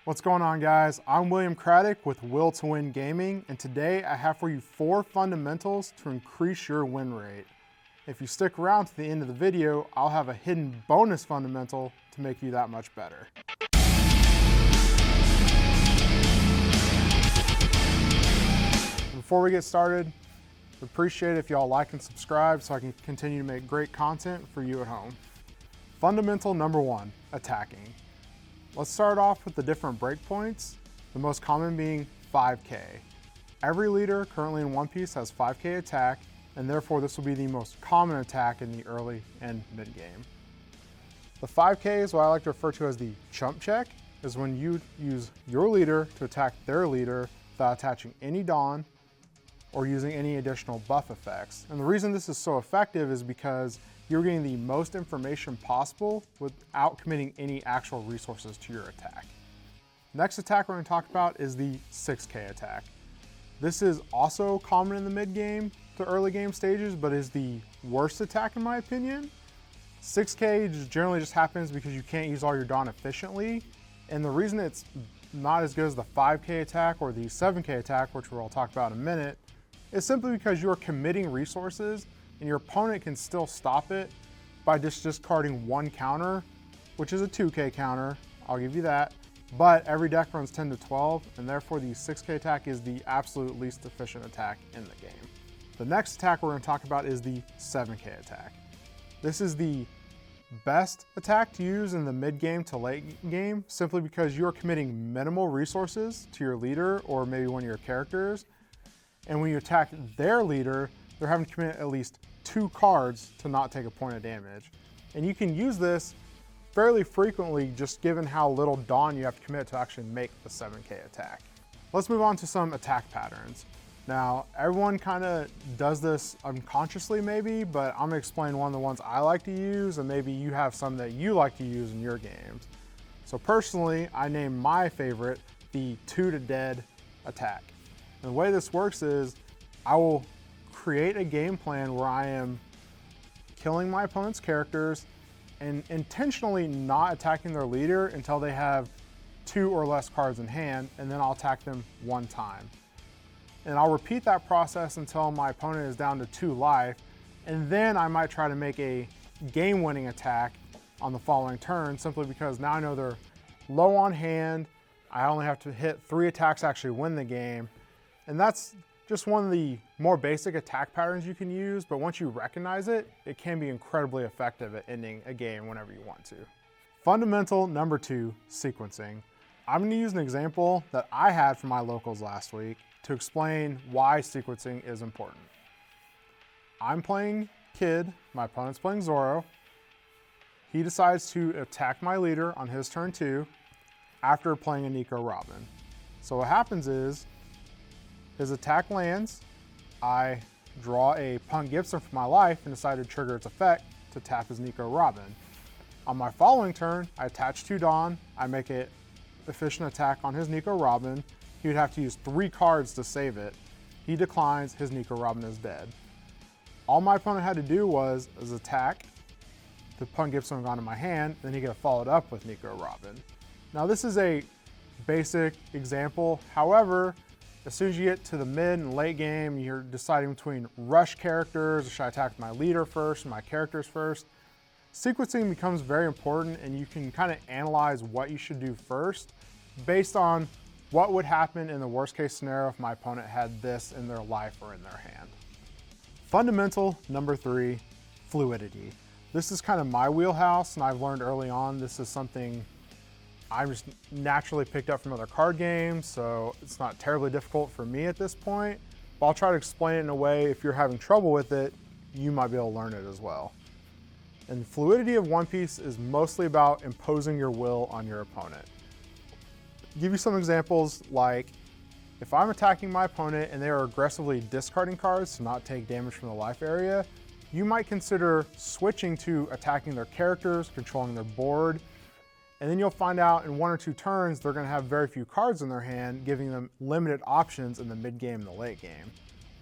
What's going on, guys? I'm William Craddock with Will to Win Gaming, and today I have for you 4 fundamentals to increase your win rate. If you stick around to the end of the video, I'll have a hidden bonus fundamental to make you that much better. Before we get started, I'd appreciate it if y'all like and subscribe so I can continue to make great content for you at home. Fundamental number 1, attacking. Let's start off with the different breakpoints, the most common being 5K. Every leader currently in One Piece has 5K attack, and therefore this will be the most common attack in the early and mid game. The 5K is what I like to refer to as the chump check, is when you use your leader to attack their leader without attaching any Dawn or using any additional buff effects. And the reason this is so effective is because you're getting the most information possible without committing any actual resources to your attack. Next attack we're going to talk about is the 6K attack. This is also common in the mid game to early game stages, but is the worst attack in my opinion. 6K generally just happens because you can't use all your Dawn efficiently, and the reason it's not as good as the 5K attack or the 7K attack, which we'll talk about in a minute, is simply because you are committing resources and your opponent can still stop it by just discarding one counter, which is a 2K counter, I'll give you that, but every deck runs 10 to 12, and therefore the 6K attack is the absolute least efficient attack in the game. The next attack we're going to talk about is the 7K attack. This is the best attack to use in the mid game to late game, simply because you're committing minimal resources to your leader or maybe one of your characters, and when you attack their leader, they're having to commit at least 2 cards to not take a point of damage. And you can use this fairly frequently just given how little Dawn you have to commit to actually make the 7K attack. Let's move on to some attack patterns. Now, everyone kind of does this unconsciously maybe, but I'm gonna explain one of the ones I like to use, and maybe you have some that you like to use in your games. So personally, I named my favorite the 2 to dead attack. And the way this works is I will create a game plan where I am killing my opponent's characters and intentionally not attacking their leader until they have 2 or less cards in hand, and then I'll attack them 1 time. And I'll repeat that process until my opponent is down to 2 life, and then I might try to make a game-winning attack on the following turn, simply because now I know they're low on hand, I only have to hit 3 attacks to actually win the game, and that's just one of the more basic attack patterns you can use, but once you recognize it, it can be incredibly effective at ending a game whenever you want to. Fundamental number 2, sequencing. I'm going to use an example that I had from my locals last week to explain why sequencing is important. I'm playing Kid, my opponent's playing Zoro. He decides to attack my leader on his turn 2 after playing a Nico Robin. So what happens is, his attack lands, I draw a Punk Gibson for my life and decide to trigger its effect to tap his Nico Robin. On my following turn, I attach 2 Dawn, I make an efficient attack on his Nico Robin. He would have to use 3 cards to save it. He declines, his Nico Robin is dead. All my opponent had to do was attack, the Punk Gibson got into my hand, then he could have followed up with Nico Robin. Now this is a basic example, however, as soon as you get to the mid and late game, you're deciding between rush characters, or should I attack my leader first, my characters first. Sequencing becomes very important, and you can kind of analyze what you should do first based on what would happen in the worst case scenario if my opponent had this in their life or in their hand. Fundamental number 3, fluidity. This is kind of my wheelhouse, and I've learned early on this is something I just naturally picked up from other card games, so it's not terribly difficult for me at this point, but I'll try to explain it in a way if you're having trouble with it, you might be able to learn it as well. And the fluidity of One Piece is mostly about imposing your will on your opponent. I'll give you some examples, like if I'm attacking my opponent and they are aggressively discarding cards to not take damage from the life area, you might consider switching to attacking their characters, controlling their board, and then you'll find out in 1 or 2 turns they're going to have very few cards in their hand, giving them limited options in the mid game and the late game.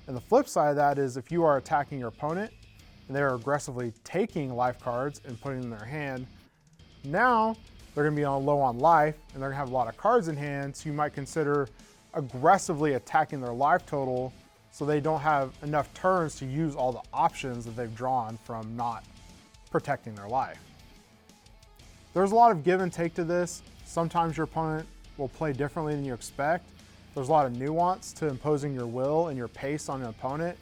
And the flip side of that is if you are attacking your opponent and they're aggressively taking life cards and putting them in their hand, now they're gonna be low on life, and they're gonna have a lot of cards in hand, so you might consider aggressively attacking their life total so they don't have enough turns to use all the options that they've drawn from not protecting their life. There's a lot of give and take to this. Sometimes your opponent will play differently than you expect. There's a lot of nuance to imposing your will and your pace on an opponent,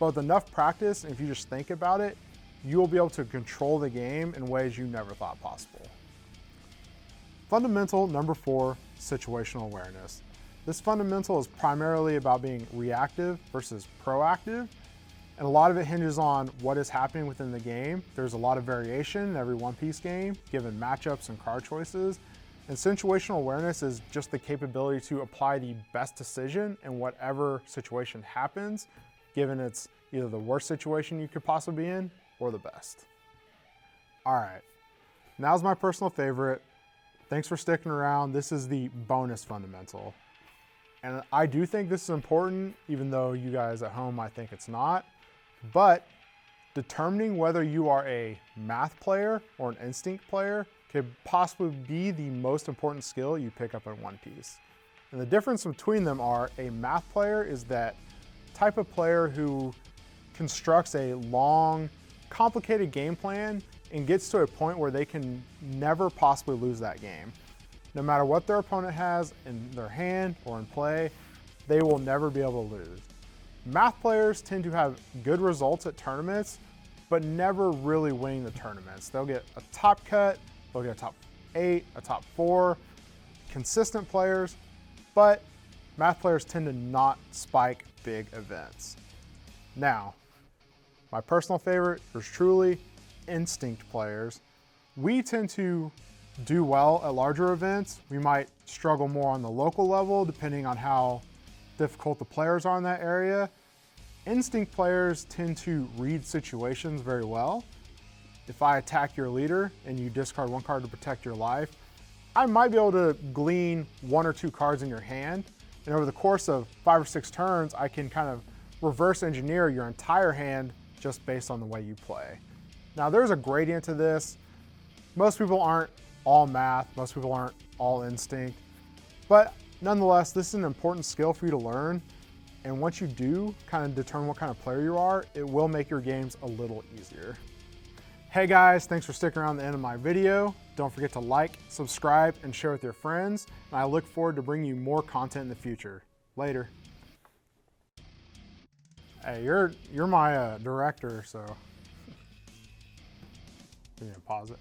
but with enough practice, and if you just think about it, you will be able to control the game in ways you never thought possible. Fundamental number 4, situational awareness. This fundamental is primarily about being reactive versus proactive, and a lot of it hinges on what is happening within the game. There's a lot of variation in every one-piece game, given matchups and card choices, and situational awareness is just the capability to apply the best decision in whatever situation happens, given it's either the worst situation you could possibly be in or the best. All right, now's my personal favorite. Thanks for sticking around. This is the bonus fundamental. And I do think this is important, even though you guys at home might think it's not. But determining whether you are a math player or an instinct player could possibly be the most important skill you pick up in One Piece. And the difference between them are a math player is that type of player who constructs a long, complicated game plan and gets to a point where they can never possibly lose that game. No matter what their opponent has in their hand or in play, they will never be able to lose. Math players tend to have good results at tournaments, but never really winning the tournaments. They'll get a top cut, they'll get a top 8, a top 4, consistent players, but math players tend to not spike big events. Now, my personal favorite is truly instinct players. We tend to do well at larger events. We might struggle more on the local level depending on how difficult the players are in that area. Instinct players tend to read situations very well. If I attack your leader and you discard one card to protect your life, I might be able to glean 1 or 2 cards in your hand, and over the course of 5 or 6 turns, I can kind of reverse engineer your entire hand just based on the way you play. Now there's a gradient to this. Most people aren't all math, most people aren't all instinct, but nonetheless, this is an important skill for you to learn. And once you do kind of determine what kind of player you are, it will make your games a little easier. Hey guys, thanks for sticking around the end of my video. Don't forget to like, subscribe, and share with your friends. And I look forward to bringing you more content in the future. Later. Hey, you're my director, so you can pause it.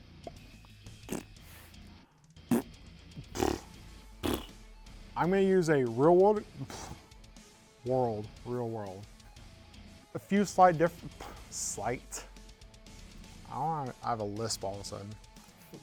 I'm gonna use a real world. A few slight I have a lisp all of a sudden.